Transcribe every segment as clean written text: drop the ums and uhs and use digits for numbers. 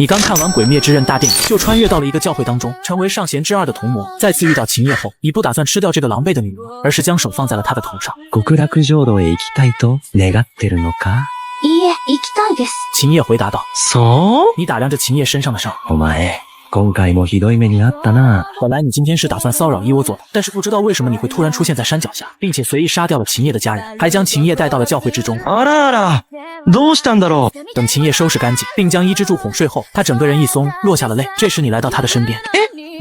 你刚看完《鬼灭之刃》大电影，就穿越到了一个教会当中，成为上弦之二的童魔。再次遇到晴夜后，你不打算吃掉这个狼狈的女魔，而是将手放在了她的头上。極楽浄土へ行きたいと願ってるのか？いいえ、行きたいです。晴夜回答道。そう？你打量着晴夜身上的伤。お前、今回もひどい目にあったな。本来你今天是打算骚扰一窝座的，但是不知道为什么你会突然出现在山脚下，并且随意杀掉了晴夜的家人，还将晴夜带到了教会之中。あらあら、どうしたんだろう？等晴夜收拾干净，并将伊之助哄睡后，他整个人一松，落下了泪。这时你来到他的身边。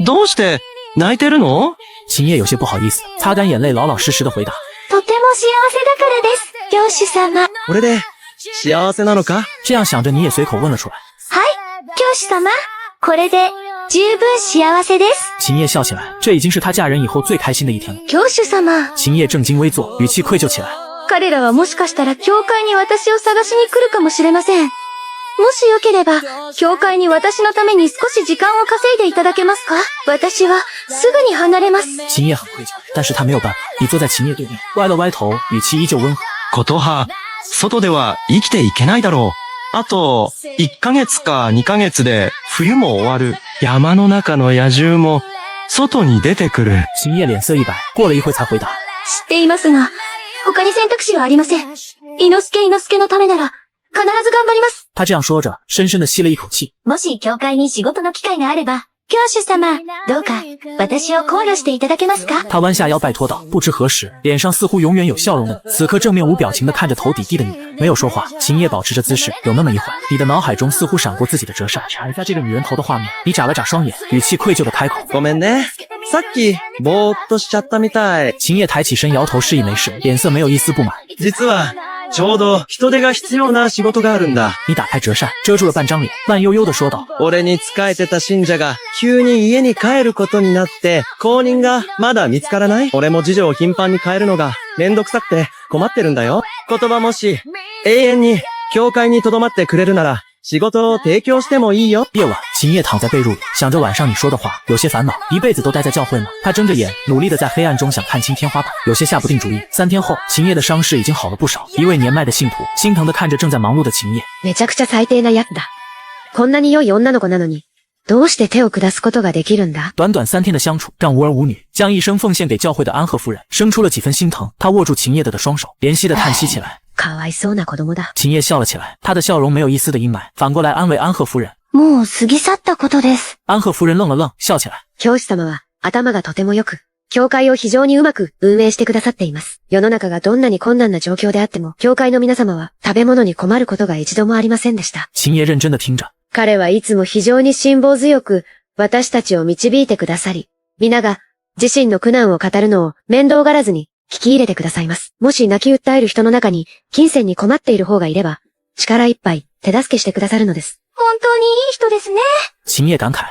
どうして泣いてるの？晴夜有些不好意思，擦干眼泪，老老实实的回答：とても幸せだからです、教主様。これで幸せなのか？这样想着，你也随口问了出来。はい、教主様。これで十分幸せです。晴夜笑起来，这已经是他嫁人以后最开心的一天了。教主様。晴夜正襟危坐，语气愧疚起来。彼らはもしかしたら教会に私を探しに来るかもしれません。もしよければ、教会に私のために少し時間を稼いでいただけますか？私はすぐに離れます。晴夜很愧疚，但是他没有办法。你坐在晴夜对面，歪了歪头，语气依旧温和。ことは、外では生きていけないだろう。あと、1ヶ月か2ヶ月で冬も終わる。山の中の野獣も外に出てくる。晴夜脸色一白，过了一会才回答。知っていますが、他に選択肢はありません。伊之助のためなら、必ず頑張ります。他这样说着，深深的吸了一口气。もし教会に仕事の機会があれば、教主様、どうか私を考慮していただけますか？他弯下腰拜托道。不知何时，脸上似乎永远有笑容的你，此刻正面无表情地看着头抵地的女人，没有说话。晴夜保持着姿势，有那么一会儿，你的脑海中似乎闪过自己的折扇，踩在这个女人头的画面。你眨了眨双眼，语气愧疚地开口：ごめんね。さっきぼーっとしちゃったみたい。晴夜抬起身摇头示意没事，脸色没有一丝不满。実はちょうど人手が必要な仕事があるんだ。你打开折扇，遮住了半张脸，慢悠悠地说道：俺に仕えてた信者が急に家に帰ることになって、後任がまだ見つからない。俺も次女を頻繁に変えるのがめんどくさくて困ってるんだよ。言葉もし永遠に教会に留まってくれるなら、仕事を提供してもいいよ。夜晚，晴夜躺在被褥里，想着晚上你说的话，有些烦恼。一辈子都待在教会吗？他睁着眼，努力的在黑暗中想看清天花板，有些下不定主意。3天后，晴夜的伤势已经好了不少。一位年迈的信徒心疼的看着正在忙碌的晴夜。めちゃくちゃ最低なやつだ。こんなに良い女の子なのに、どうして手を下すことができるんだ？短短3天的相处，让无儿无女将一生奉献给教会的安和夫人生出了几分心疼。她握住晴夜的双手，怜惜的叹息起来。かわいそうな子供だ。晴夜笑了起来，她的笑容没有一丝的阴霾，反过来安慰安和夫人。もう過ぎ去ったことです。安和夫人愣了愣，笑起来。教師様は頭がとても良く、教会を非常にうまく運営してくださっています。世の中がどんなに困難な状況であっても、教会の皆様は食べ物に困ることが一度もありませんでした。晴夜認真的聽着。彼はいつも非常に辛抱強く、私たちを導いてくださり、皆が自身の苦難を語るのを面倒がらずに聞き入れてくださいます。もし泣き訴える人の中に金銭に困っている方がいれば、力いっぱい手助けしてくださるのです。本当にいい人ですね。晴夜感慨。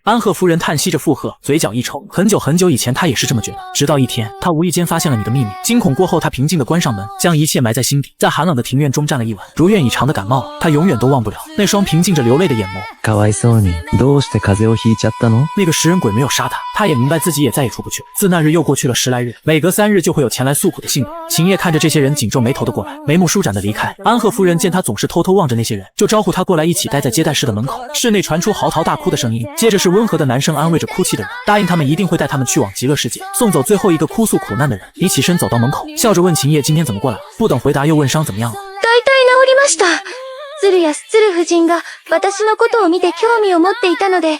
安和夫人叹息着附和，嘴角一抽。很久很久以前，她也是这么觉得。直到一天，她无意间发现了你的秘密。惊恐过后，她平静地关上门，将一切埋在心底。在寒冷的庭院中站了一晚，如愿以偿的感冒了。她永远都忘不了那双平静着流泪的眼眸。かわいそうに、どうして風邪をひいちゃったの？那个食人鬼没有杀她，她也明白自己也再也出不去。自那日又过去了10来日，每隔3日就会有前来诉苦的信女。晴夜看着这些人紧皱眉头的过来，眉目舒展的离开。安和夫人见她总是偷偷望着那些人，就招呼她过来一起待在接待室的门口。室内传出嚎啕大哭的声音，接着是温和的男生安慰着哭泣的人，答应他们一定会带他们去往极乐世界，送走最后一个哭诉苦难的人。你起身走到门口，笑着问晴夜今天怎么过来了。不等回答，又问伤怎么样了。大体治りました。鶴や鶴夫人が私のことを見て興味を持っていたので、来る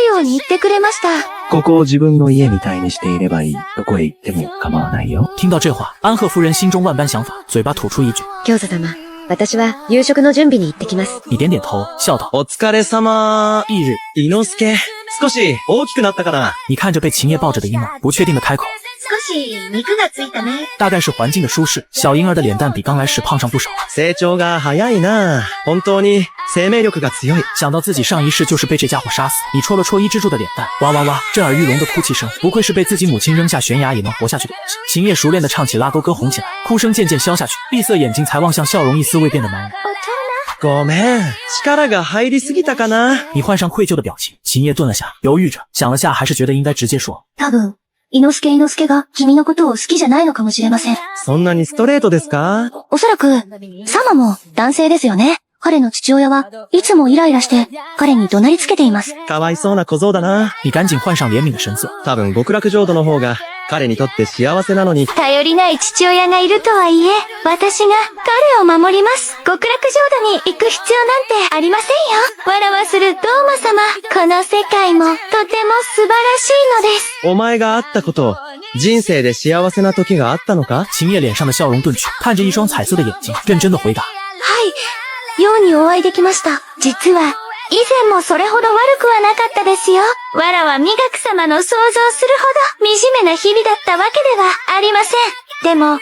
ように言ってくれました。ここを自分の家みたいにしていればいい。どこへ行っても構わないよ。听到这话，安和夫人心中万般想法，嘴巴吐出一句：教祖様。私は夕食の準備に行ってきます。你点点头，笑道：お疲れ様。翌日，伊之助、少し大きくなったかな？你看着被晴夜抱着的婴儿，不确定的开口。少し肉がついたね。大概是环境的舒适，小婴儿的脸蛋比刚来时胖上不少。成長が早いな。本当に生命力が強い。想到自己上一世就是被这家伙杀死，你戳了戳伊之助的脸蛋，哇哇哇，震耳欲聋的哭泣声，不愧是被自己母亲扔下悬崖也能活下去的东西。晴夜熟练的唱起拉勾歌红起来，哭声渐渐消下去，闭塞眼睛才望向笑容一丝未变的男人。ごめん、力が入りすぎたかな？你换上愧疚的表情。晴夜顿了下，犹豫着，想了下，还是觉得应该直接说。多分、伊之助が君のことを好きじゃないのかもしれません。そんなにストレートですか？おそらく、様も男性ですよね。彼の父親はいつもイライラして彼に怒鳴りつけています。かわいそうな小僧だな。你赶紧换上怜悯的神色。多分極楽浄土の方が彼にとって幸せなのに。頼りない父親がいるとはいえ、私が彼を守ります。極楽浄土に行く必要なんてありませんよ。わらわするドーマ様、この世界もとても素晴らしいのです。お前が会ったこと、人生で幸せな時があったのか？秦叶脸上的笑容遁去，看着一双彩色的眼睛，认真的回答。はい。ようにお会いできました。実は、以前もそれほど悪くはなかったですよ。わらは弥勒様の想像するほど惨めな日々だったわけではありません。でも、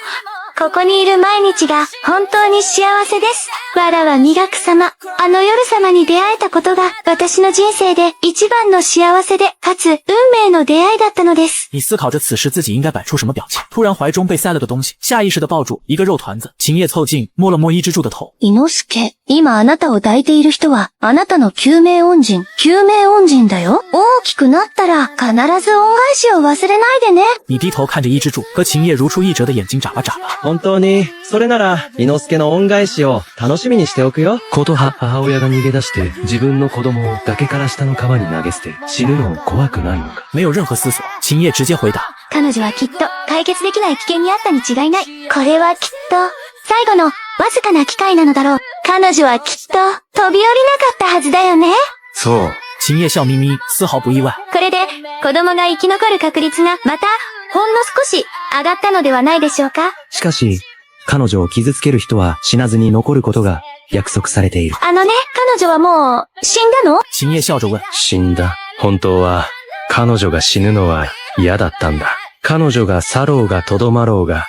ここにいる毎日が本当に幸せです。わらは弥勒様、あの夜様に出会えたことが私の人生で一番の幸せで、かつ運命の出会いだったのです。你思考着此时自己应该摆出什么表情，突然怀中被塞了个东西，下意识地抱住一个肉团子。秦叶凑近摸了摸伊之助的头。伊之助、今あなたを抱いている人はあなたの救命恩人。救命恩人だよ。大きくなったら必ず恩返しを忘れないでね。你低头看着伊之助，和秦叶如出一辙的眼睛眨巴眨巴。本当に、それなら、伊之助の恩返しを楽しみにしておくよ。母親が逃げ出して自分の子供を崖から下の川に投げ捨て死ぬのを怖くないのか。没有任何思索，秦叶直接回答。彼女はきっと解決できない危険にあったに違いない。これはきっと最後のわずかな機会なのだろう。彼女はきっと飛び降りなかったはずだよね。そう。秦叶笑眯眯，丝毫不意外。これで子供が生き残る確率がまたほんの少し上がったのではないでしょうか。しかし、彼女を傷つける人は死なずに残ることが約束されている。彼女はもう死んだの？秦叶笑着问。死んだ。本当は、彼女が死ぬのは嫌だったんだ。彼女が去ろうがとどまろうが、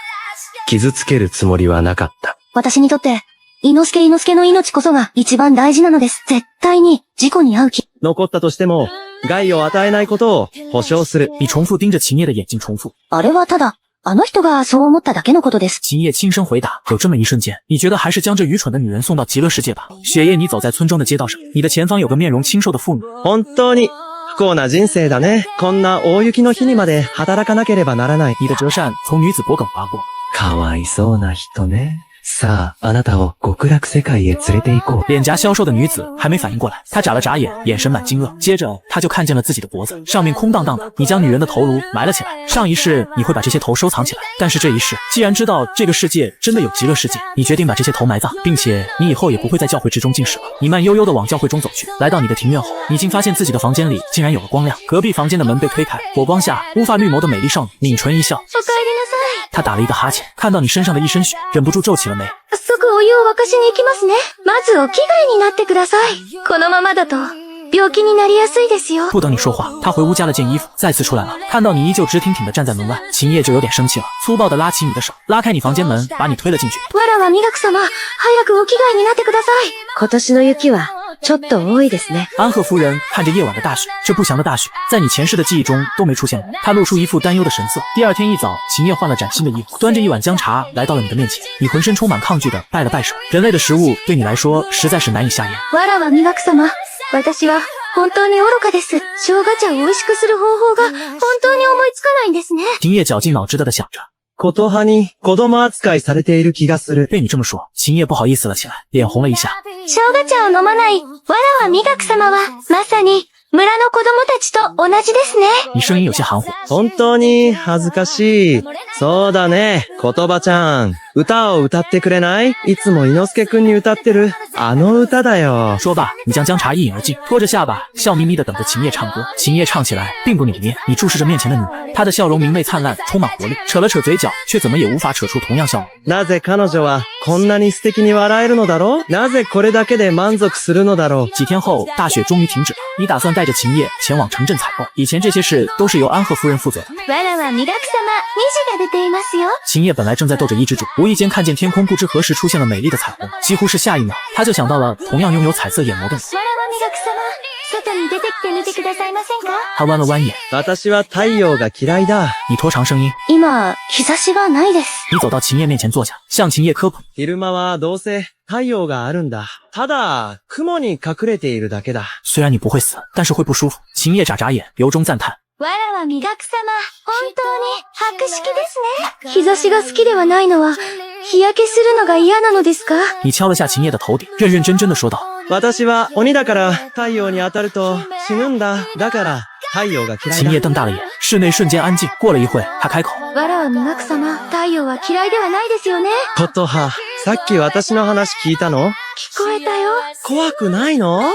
傷つけるつもりはなかった。私にとって、伊之助の命こそが一番大事なのです。絶対に事故に遭う気。残ったとしても、害を与えないことを保証する。你重复盯着秦叶的眼睛重复。あれはただ、あの人がそう思っただけのことです。秦叶轻声回答。有这么一瞬间，你觉得还是将这愚蠢的女人送到极乐世界吧。雪夜，你走在村庄的街道上，你的前方有个面容清瘦的妇女。本当に、不幸な人生だね。こんな大雪の日にまで働かなければならない。你的折扇从女子脖颈划过。かわいそうな人ね。さあ、あなたを極楽世界へ連れて行こう。脸颊消瘦的女子还没反应过来，她眨了眨眼，眼神满惊愕。接着，她就看见了自己的脖子，上面空荡荡的。你将女人的头颅埋了起来。上一世你会把这些头收藏起来，但是这一世，既然知道这个世界真的有极乐世界，你决定把这些头埋葬，并且你以后也不会在教会之中进食了。你慢悠悠地往教会中走去，来到你的庭院后，你竟发现自己的房间里竟然有了光亮。隔壁房间的门被推开，火光下，乌发绿眸的美丽少女抿唇一笑。她打了一个哈欠，看到你身上的一身血，忍不住皱起了眉。すぐお湯を沸かしに行きますね。まずお着替えになってください。このままだと病気になりやすいですよ。不等你说话，他回屋加了件衣服，再次出来了。看到你依旧直挺挺地站在门外，秦叶就有点生气了，粗暴地拉起你的手，拉开你房间门，把你推了进去。わらは弥勒様、早くお着替えになってください。今年の雪はちょっと多いですね。安贺夫人看着夜晚的大雪，这不祥的大雪在你前世的记忆中都没出现过。她露出一副担忧的神色。第二天一早，秦叶换了崭新的衣服，端着一碗姜茶来到了你的面前。你浑身充满抗拒的拜了拜手。人类的食物对你来说实在是难以下咽。わらは弥勒様、私は本当に愚かです。生姜茶を美味しくする方法が本当に思いつかないんですね。秦叶绞尽脑汁的想着。ことはに子供扱いされている気がする。被你这么说，秦叶不好意思了起来，脸红了一下。生姜茶を飲まないわらは弥勒様は、まさに村の子供たちと同じですね。你声音有些含糊。本当に恥ずかしい。そうだね、言葉ちゃん。歌を歌ってくれない？いつも伊之助くんに歌ってるあの歌だよ。说罢，你将姜茶一饮而尽，拖着下巴，笑眯眯地等着秦叶唱歌。秦叶唱起来并不扭捏，你注视着面前的女人，她的笑容明媚灿烂，充满活力。扯了扯嘴角，却怎么也无法扯出同样笑容。なぜ彼女はこんなに素敵に笑えるのだろう？なぜこれだけで満足するのだろう？几天后，大雪终于停止了。你打算带着秦叶前往城镇采购，以前这些事都是由安贺夫人负责的。わらは弥勒様、虹が出ていますよ。秦叶本来正在逗着伊之助，无意间看见天空不知何时出现了美丽的彩虹，几乎是下一秒，他就想到了同样拥有彩色眼眸的你。わらは弥勒様、外に出てきてみてくださいませんか？他弯了弯眼。私は太陽が嫌いだ。你拖长声音。今、日差しがないです。你走到秦叶面前坐下，向秦叶科普。昼間はどうせ太陽があるんだ。ただ、雲に隠れているだけだ。虽然你不会死，但是会不舒服。秦叶眨眨眼，由衷赞叹。わらは弥勒様、本当に博識ですね。日差しが好きではないのは、日焼けするのが嫌なのですか？你敲了下秦叶的头顶，认认真真的说道。私は鬼だから太陽に当たると死ぬんだ。だから太陽が嫌い秦叶だ。瞪大了眼，室内瞬間安静。过了一会，他開口。わらは磨く様、太陽は嫌いではないですよね。ことは、さっき私の話聞いたの？聞こえたよ。怖くないの？どう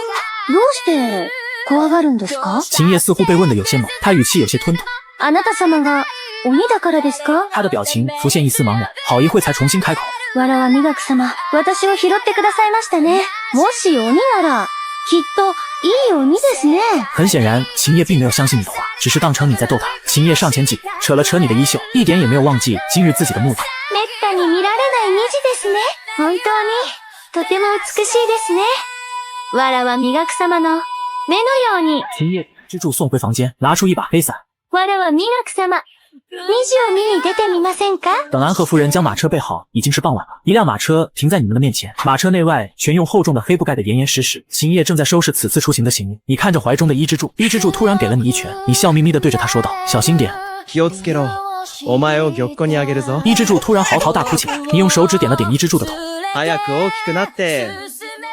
して怖がるんですか？秦叶似乎被问得有些懵，他语气有些吞吐。あなた様が鬼だからですか？他的表情浮现一丝茫然，好一会才重新开口。わらは磨く様、私を拾ってくださいましたね。もし鬼なら、きっといい鬼ですね。很显然，秦叶并没有相信你的话，只是当成你在逗他。秦叶上前几步，扯了扯你的衣袖，一点也没有忘记今日自己的目的。めったに見られない虹ですね。本当に、とても美しいですね。わらは磨く様の目のように。秦叶支柱送回房间，拿出一把黑伞。わらは磨く様、虹を見に出てみませんか？等安贺夫人将马车备好，已经是傍晚了。一辆马车停在你们的面前，马车内外全用厚重的黑布盖得严严实实。秦叶正在收拾此次出行的行李，你看着怀中的伊之助，伊之助突然给了你一拳，你笑眯眯地对着他说道：“小心点。”気をつけろ。お前を玉子にあげるぞ。伊之助突然嚎啕大哭起来，你用手指点了点伊之助的头。早く大きくなって、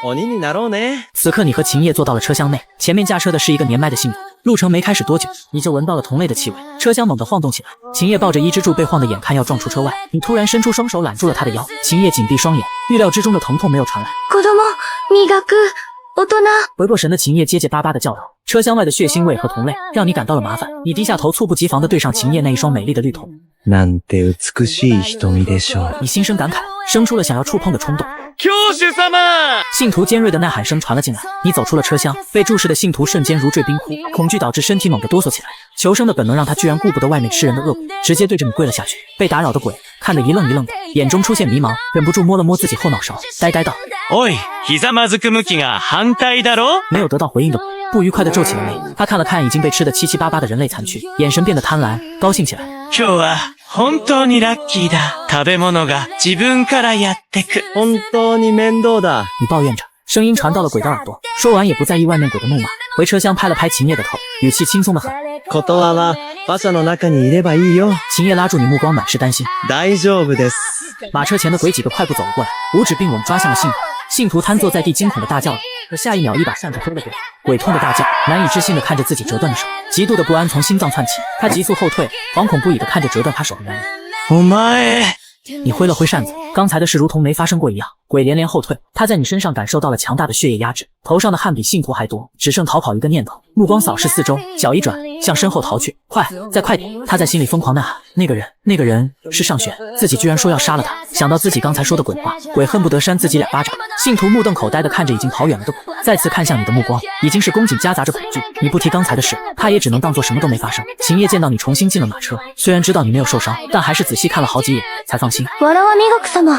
鬼になろうね。此刻你和秦叶坐到了车厢内，前面驾车的是一个年迈的信徒。路程没开始多久，你就闻到了同类的气味，车厢猛地晃动起来。秦叶抱着伊之助被晃得眼看要撞出车外，你突然伸出双手揽住了他的腰。秦叶紧闭双眼，预料之中的疼痛没有传来。子供、磨く、大人。回过神的秦叶结结巴巴的叫道。车厢外的血腥味和同类让你感到了麻烦，你低下头猝不及防地对上秦叶那一双美丽的绿瞳。なんて美しい瞳でしょう。你心生感慨，生出了想要触碰的冲动。教主様！信徒尖锐的呐喊声传了进来，你走出了车厢，被注视的信徒瞬间如坠冰窟，恐惧导致身体猛地哆嗦起来。求生的本能让他居然顾不得外面吃人的恶鬼，直接对着你跪了下去。被打扰的鬼看得一愣一愣的，眼中出现迷茫，忍不住摸了摸自己后脑勺，呆呆道：“おい、ひざまずく向きが反対だろ？”没有得到回应的鬼不愉快地皱起了眉，他看了看已经被吃得七七八八的人类残躯，眼神变得贪婪，高兴起来。今日は本当にラッキーだ。食べ物が自分からやってく。本当に面倒だ。你抱怨着，声音传到了鬼的耳朵。说完也不在意外面鬼的怒骂，回车厢拍了拍秦叶的头，语气轻松得很。言葉は馬車の中にいればいいよ。秦叶拉住你，目光满是担心。大丈夫です。马车前的鬼几个快步走了过来，五指并拢抓向了信徒。信徒瘫坐在地，惊恐的大叫了。可下一秒，一把扇子挥了过来，鬼痛的大叫，难以置信的看着自己折断的手，极度的不安从心脏窜起，他急速后退，惶恐不已的看着折断他手的男人。お前。你挥了挥扇子，刚才的事如同没发生过一样。鬼连连后退，他在你身上感受到了强大的血液压制，头上的汗比信徒还多，只剩逃跑一个念头。目光扫视四周，脚一转，向身后逃去。快，再快点！他在心里疯狂呐喊。那个人是上玄，自己居然说要杀了他。想到自己刚才说的鬼话，鬼恨不得扇自己2巴掌。信徒目瞪口呆地看着已经跑远了的鬼，再次看向你的目光已经是恭敬夹杂着恐惧。你不提刚才的事，他也只能当做什么都没发生。秦叶见到你重新进了马车，虽然知道你没有受伤，但还是仔细看了好几眼才放心。わらは磨く様、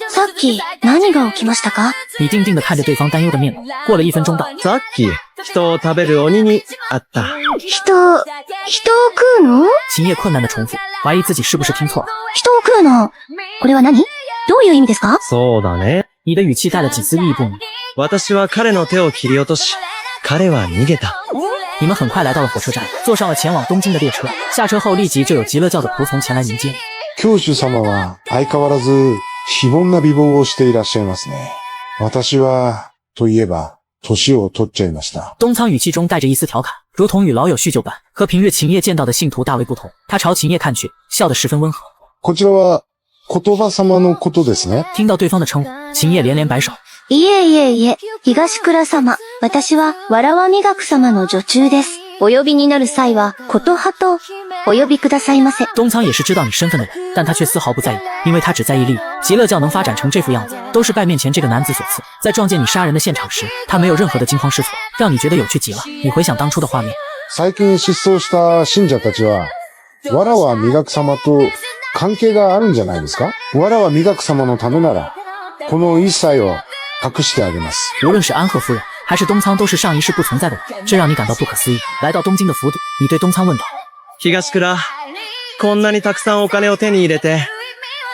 さっき何が起きましたか？你定定地看着对方担忧的面容，过了1分钟道：“さっき、人を食べる鬼に会った。人を食うの？秦叶困難地重複，懷疑自己是不是聽錯了。人を食うの？これは何？どういう意味ですか？そうだね。你的語氣帶了幾絲意義不明。私は彼の手を切り落とし、彼は逃げた。你们很快来到了火車站，坐上了前往東京的列車。下車後立即就有極樂教的僕從前來迎接你。教主様は相変わらず非凡な美貌をしていらっしゃいますね。私は、といえば、年を取っちゃいました。东仓语气中带着一丝調侃，如同與老友敘舊般，和平日秦葉見到的信徒大為不同。他朝秦葉看去，笑得十分溫和。こちらは、言葉様のことですね。聽到對方的稱呼，秦葉連連擺手。いえいえいえ、東倉様。私は、わらわ磨く様の女中です。お呼びになる際は、ことはと、お呼びくださいませ。东仓也是知道你身份的人，但他却丝毫不在意，因为他只在意利益。极乐教能发展成这副样子，都是拜面前这个男子所赐。在撞见你殺人的現場時，他沒有任何的驚慌失措，讓你覺得有趣極了。你回想當初的畫面，最近失踪した信者たちは、わらわ磨く様と関係があるんじゃないですか？わらわ磨く様のためなら、この一切を隠してあげます。無論是安賀夫人還是東倉都是上一世不存在的人，這讓你感到不可思議。來到東京的府邸，你對東倉問道：東倉、こんなにたくさんお金を手に入れて、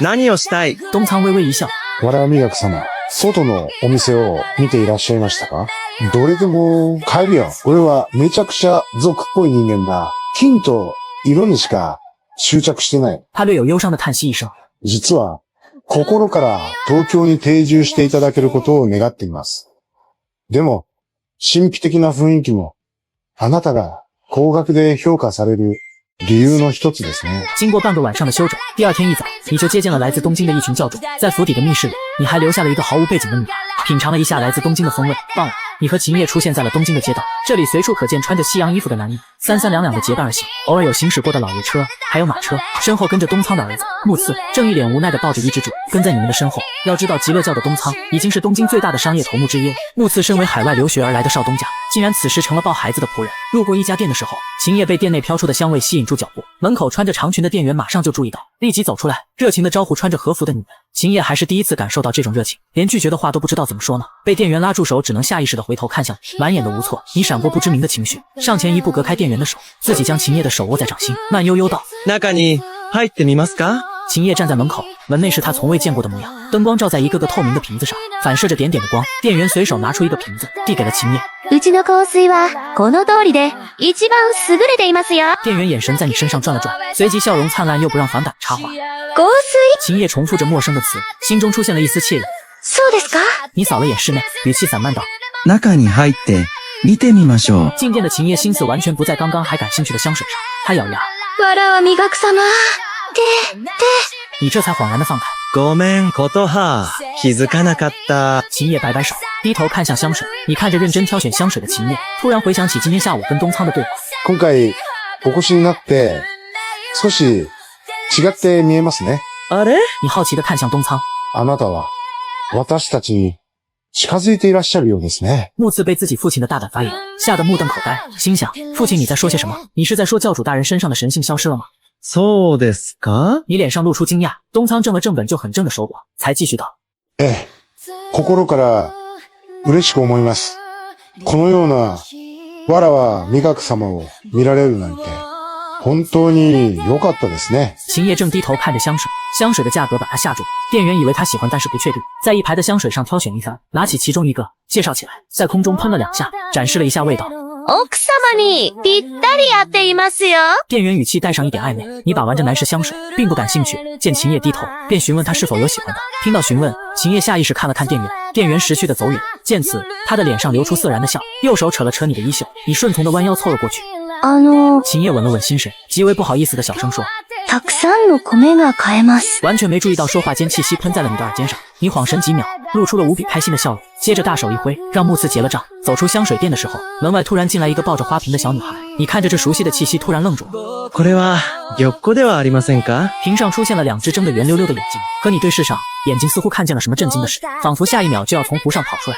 何をしたい？東倉微微一笑。わらわ磨く様、外のお店を見ていらっしゃいましたか？どれでも買えるよ。俺はめちゃくちゃ俗っぽい人間だ。金と色にしか執着してない。他略有憂傷的嘆息一聲。実は、心から東京に定住していただけることを願っています。でも、神秘的な雰囲気も、あなたが高額で評価される理由の一つですね。经过半个晚上的休整，第二天一早，你就接见了来自东京的一群教众。在府邸的密室里，你还留下了一个毫无背景的女孩，品尝了一下来自东京的风味。傍晚，你和秦叶出现在了东京的街道，这里随处可见穿着西洋衣服的男女，三三两两的结伴而行，偶尔有行驶过的老爷车，还有马车，身后跟着东仓的儿子木次，正一脸无奈地抱着一只猪跟在你们的身后。要知道，极乐教的东仓已经是东京最大的商业头目之一了。木次身为海外留学而来的少东家，竟然此时成了抱孩子的仆人。路过一家店的时候，秦叶被店内飘出的香味吸引住脚步，门口穿着长裙的店员马上就注意到，立即走出来，热情地招呼穿着和服的你们。秦叶还是第一次感受到这种热情，连拒绝的话都不知道怎么说呢。被店员拉住手，只能下意识地回头看向你，满眼的无措。你闪过不知名的情绪，上前一步隔开店员的手，自己将秦叶的手握在掌心，慢悠悠道：“中に入ってみますか？”秦叶站在门口，门内是他从未见过的模样，灯光照在一个个透明的瓶子上，反射着点点的光。店员随手拿出一个瓶子，递给了秦叶。うちの香水はこの通りで一番優れていますよ。店员眼神在你身上转了转，随即笑容灿烂又不让反感插话。香水？秦叶重复着陌生的词，心中出现了一丝惬意。そうですか？你扫了眼室内，语气散漫道：“中に入って見てみましょう。”静电的秦叶心思完全不在刚刚还感兴趣的香水上，他咬牙：“わらは磨く様。你这才恍然的放开。”ごめん、ことは気づかなかった。秦叶摆摆手，低头看向香水。你看着认真挑选香水的秦叶，突然回想起今天下午跟东仓的对话。今回、お越しになって、少し違って見えますね。あれ？你好奇地看向东仓。あなたは、私たちに近づいていらっしゃるようですね。木次被自己父亲的大胆发言吓得目瞪口呆，心想：父亲你在说些什么？你是在说教主大人身上的神性消失了吗？そうですか？你脸上露出惊讶。东仓正了正本就很正的手果，才继续道：ええ、心から嬉しく思います。このような、わらは美学様を見られるなんて、本当に良かったですね。秦叶正低头看着香水，香水的价格把他吓住。店员以为他喜欢，但是不确定，在一排的香水上挑选一番，拿起其中一个，介绍起来，在空中喷了2下，展示了一下味道。奥様にぴったり合っていますよ。店员语气带上一点暧昧，你把玩着男士香水，并不感兴趣。见秦叶低头，便询问他是否有喜欢的。听到询问，秦叶下意识看了看店员，店员识趣的走远。见此，他的脸上流出色然的笑，右手扯了扯你的衣袖，你顺从的弯腰凑了过去。秦叶稳了稳心神，极为不好意思的小声说：“たくさんの米が買えます。”完全没注意到说话间气息喷在了你的耳尖上，你晃神几秒，露出了无比开心的笑容，接着大手一挥，让木次结了账。走出香水店的时候，门外突然进来一个抱着花瓶的小女孩，你看着这熟悉的气息，突然愣住了。これは玉子ではありませんか？瓶上出现了2只睁得圆溜溜的眼睛，和你对视上，眼睛似乎看见了什么震惊的事，仿佛下一秒就要从湖上跑出来。